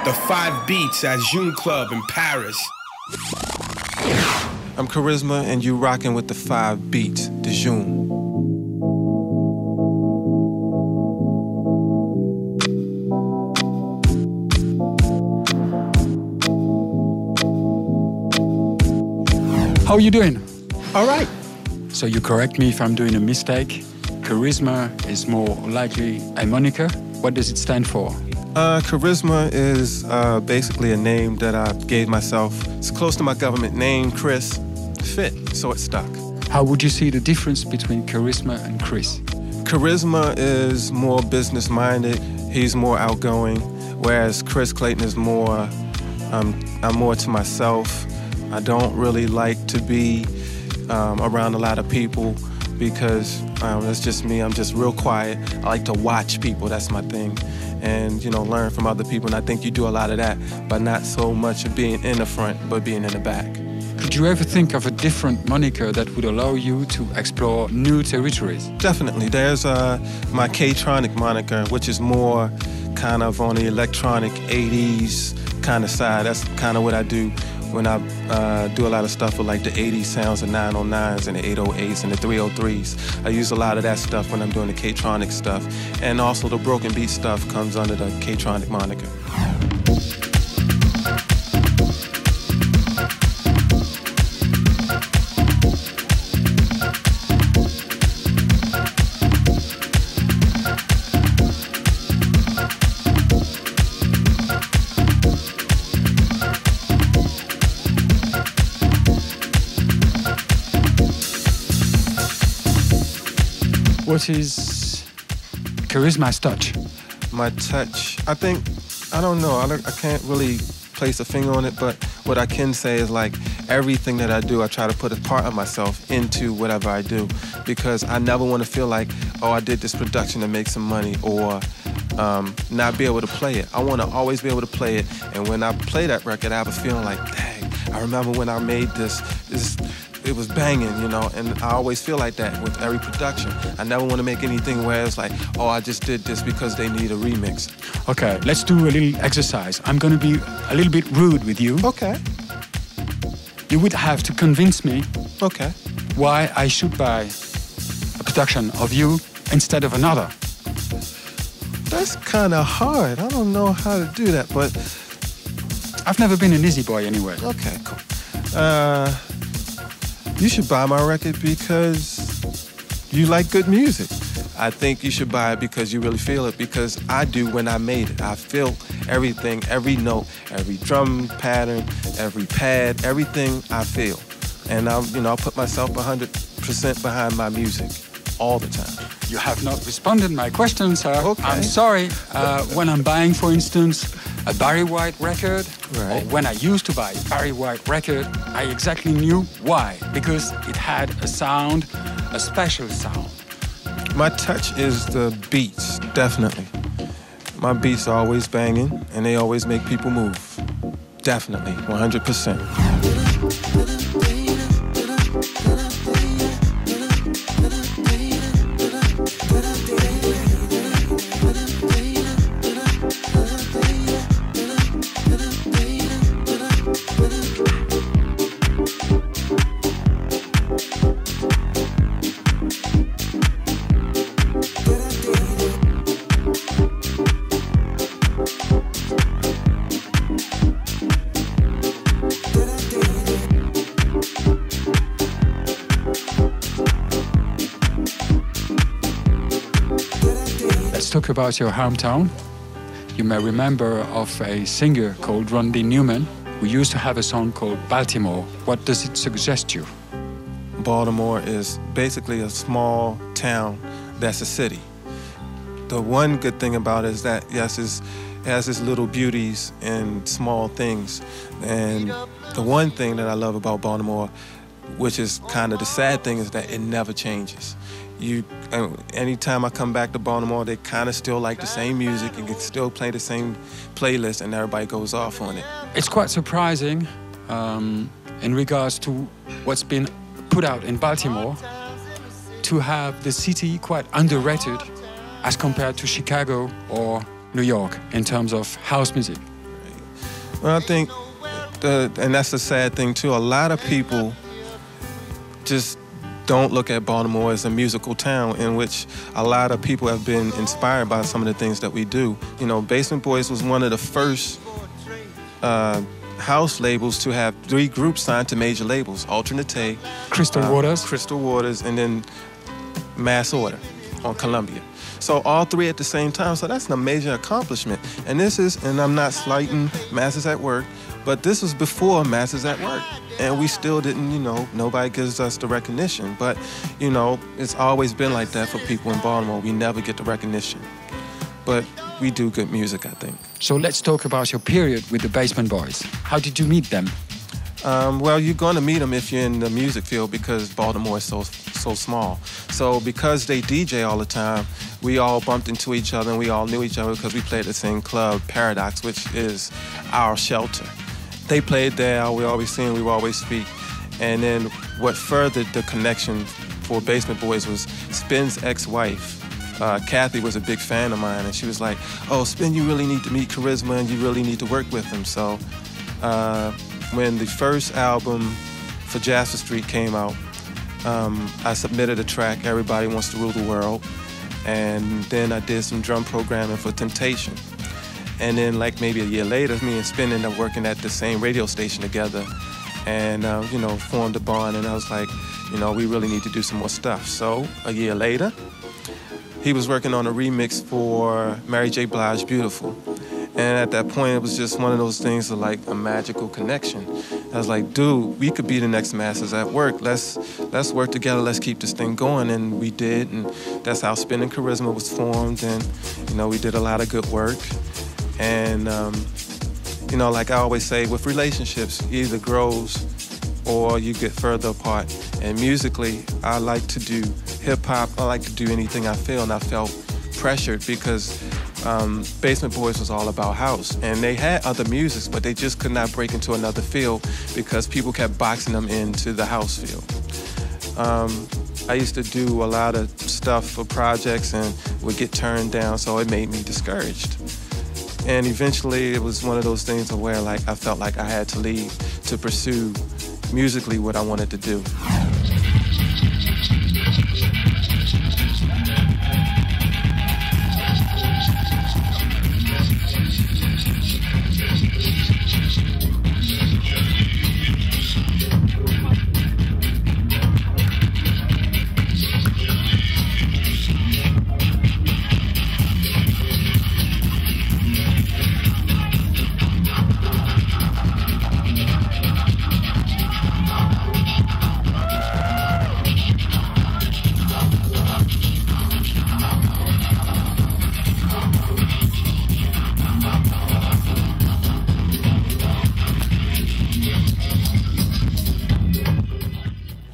The 5 Beats at June Club in Paris. I'm Karizma, and you rockin' with the 5 Beats, de June. How are you doing? All right. So you correct me if I'm doing a mistake. Karizma is more likely a moniker. What does it stand for? Karizma is basically a name that I gave myself. It's close to my government name, Chris. Fit, so it stuck. How would you see the difference between Karizma and Chris? Karizma is more business-minded. He's more outgoing, whereas Chris Clayton is more, I'm more to myself. I don't really like to be around a lot of people because that's just me. I'm just real quiet. I like to watch people, that's my thing. And, learn from other people. And I think you do a lot of that, but not so much of being in the front, but being in the back. Could you ever think of a different moniker that would allow you to explore new territories? Definitely. There's my K-tronic moniker, which is more kind of on the electronic 80s kind of side. That's kind of what I do when I do a lot of stuff with like the 80s sounds, the 909s and the 808s and the 303s. I use a lot of that stuff when I'm doing the K-tronic stuff. And also the broken beat stuff comes under the K-tronic moniker. What is Karizma's touch? My touch, I don't know, I can't really place a finger on it, but what I can say is like everything that I do, I try to put a part of myself into whatever I do, because I never want to feel like, oh, I did this production to make some money or not be able to play it. I want to always be able to play it, and when I play that record, I have a feeling like, dang, I remember when I made this it was banging, and I always feel like that with every production. I never want to make anything where it's like, oh, I just did this because they need a remix. Okay, let's do a little exercise. I'm going to be a little bit rude with you. Okay. You would have to convince me okay, why I should buy a production of you instead of another. That's kind of hard. I don't know how to do that, but I've never been an easy boy anyway. Okay, cool. You should buy my record because you like good music. I think you should buy it because you really feel it, because I do when I made it. I feel everything, every note, every drum pattern, every pad, everything I feel. And I'll put myself 100% behind my music all the time. You have not responded to my question, sir. Okay. I'm sorry. When I'm buying, for instance, a Barry White record, right, or when I used to buy a Barry White record, I exactly knew why. Because it had a sound, a special sound. My touch is the beats, definitely. My beats are always banging, and they always make people move. Definitely, 100%. Let's talk about your hometown. You may remember of a singer called Randy Newman who used to have a song called Baltimore. What does it suggest you? Baltimore is basically a small town that's a city. The one good thing about it is that, yes, it has its little beauties and small things. And the one thing that I love about Baltimore, which is kind of the sad thing, is that it never changes. Anytime I come back to Baltimore, they kind of still like the same music. You can still play the same playlist, and everybody goes off on it. It's quite surprising in regards to what's been put out in Baltimore to have the city quite underrated as compared to Chicago or New York in terms of house music. Well, I think, and that's the sad thing too, a lot of people just don't look at Baltimore as a musical town in which a lot of people have been inspired by some of the things that we do. You know, Basement Boys was one of the first house labels to have 3 groups signed to major labels: Alternate, Crystal Waters, and then Mass Order on Columbia. So all 3 at the same time. So that's a major accomplishment. And this is, and I'm not slighting Masses at Work, but this was before Masses at Work. And we still didn't, you know, nobody gives us the recognition. But, you know, it's always been like that for people in Baltimore. We never get the recognition. But we do good music, I think. So let's talk about your period with the Basement Boys. How did you meet them? Well, you're going to meet them if you're in the music field because Baltimore is so small. So because they DJ all the time, we all bumped into each other and we all knew each other because we played at the same club, Paradox, which is our shelter. They played there, we always sing, we would always speak. And then what furthered the connection for Basement Boys was Spin's ex-wife. Kathy was a big fan of mine, and she was like, "Oh, Spin, you really need to meet Karizma and you really need to work with him." So when the first album for Jasper Street came out, I submitted a track, Everybody Wants to Rule the World, and then I did some drum programming for Temptation. And then like maybe a year later, me and Spin ended up working at the same radio station together and, you know, formed a bond. And I was like, you know, we really need to do some more stuff. So a year later, he was working on a remix for Mary J. Blige, Beautiful. And at that point, it was just one of those things of like a magical connection. I was like, dude, we could be the next Masses at Work. Let's work together. Let's keep this thing going. And we did. And that's how Spin and Karizma was formed. And, you know, we did a lot of good work. And, you know, like I always say, with relationships, either grows or you get further apart. And musically, I like to do hip-hop. I like to do anything I feel. And I felt pressured because Basement Boys was all about house. And they had other musics, but they just could not break into another field because people kept boxing them into the house field. I used to do a lot of stuff for projects and would get turned down, so it made me discouraged. And eventually it was one of those things where like I felt like I had to leave to pursue musically what I wanted to do.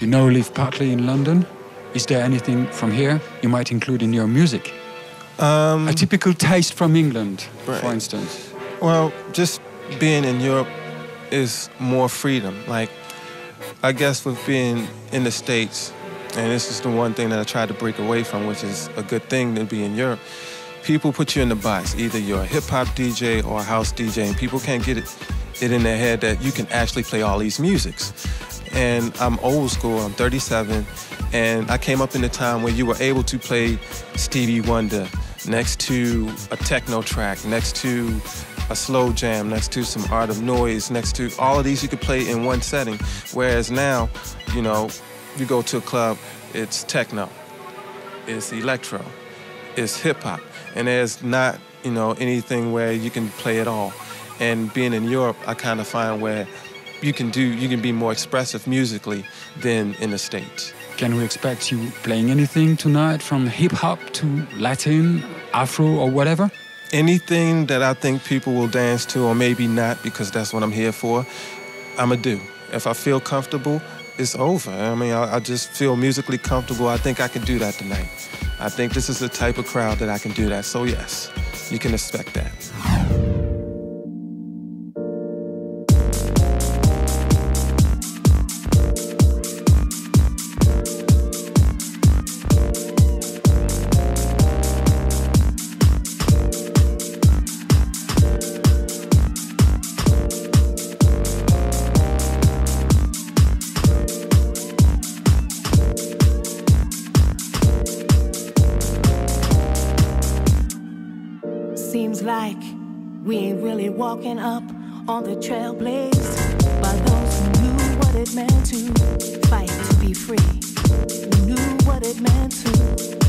You now live partly in London. Is there anything from here you might include in your music? A typical taste from England, right, for instance. Well, just being in Europe is more freedom. Like, I guess with being in the States, and this is the one thing that I tried to break away from, which is a good thing to be in Europe, people put you in the box. Either you're a hip-hop DJ or a house DJ, and people can't get it in their head that you can actually play all these musics. And I'm old school, I'm 37, and I came up in a time where you were able to play Stevie Wonder next to a techno track, next to a slow jam, next to some Art of Noise, next to all of these you could play in one setting. Whereas now, you know, you go to a club, it's techno, it's electro, it's hip hop, and there's not, you know, anything where you can play it all. And being in Europe, I kind of find where you can be more expressive musically than in the States. Can we expect you playing anything tonight, from hip-hop to Latin, Afro or whatever? Anything that I think people will dance to, or maybe not, because that's what I'm here for, I'ma do. If I feel comfortable, it's over. I mean, I just feel musically comfortable. I think I can do that tonight. I think this is the type of crowd that I can do that. So yes, you can expect that. We ain't really walking up on the trail blazed by those who knew what it meant to fight to be free, who knew what it meant to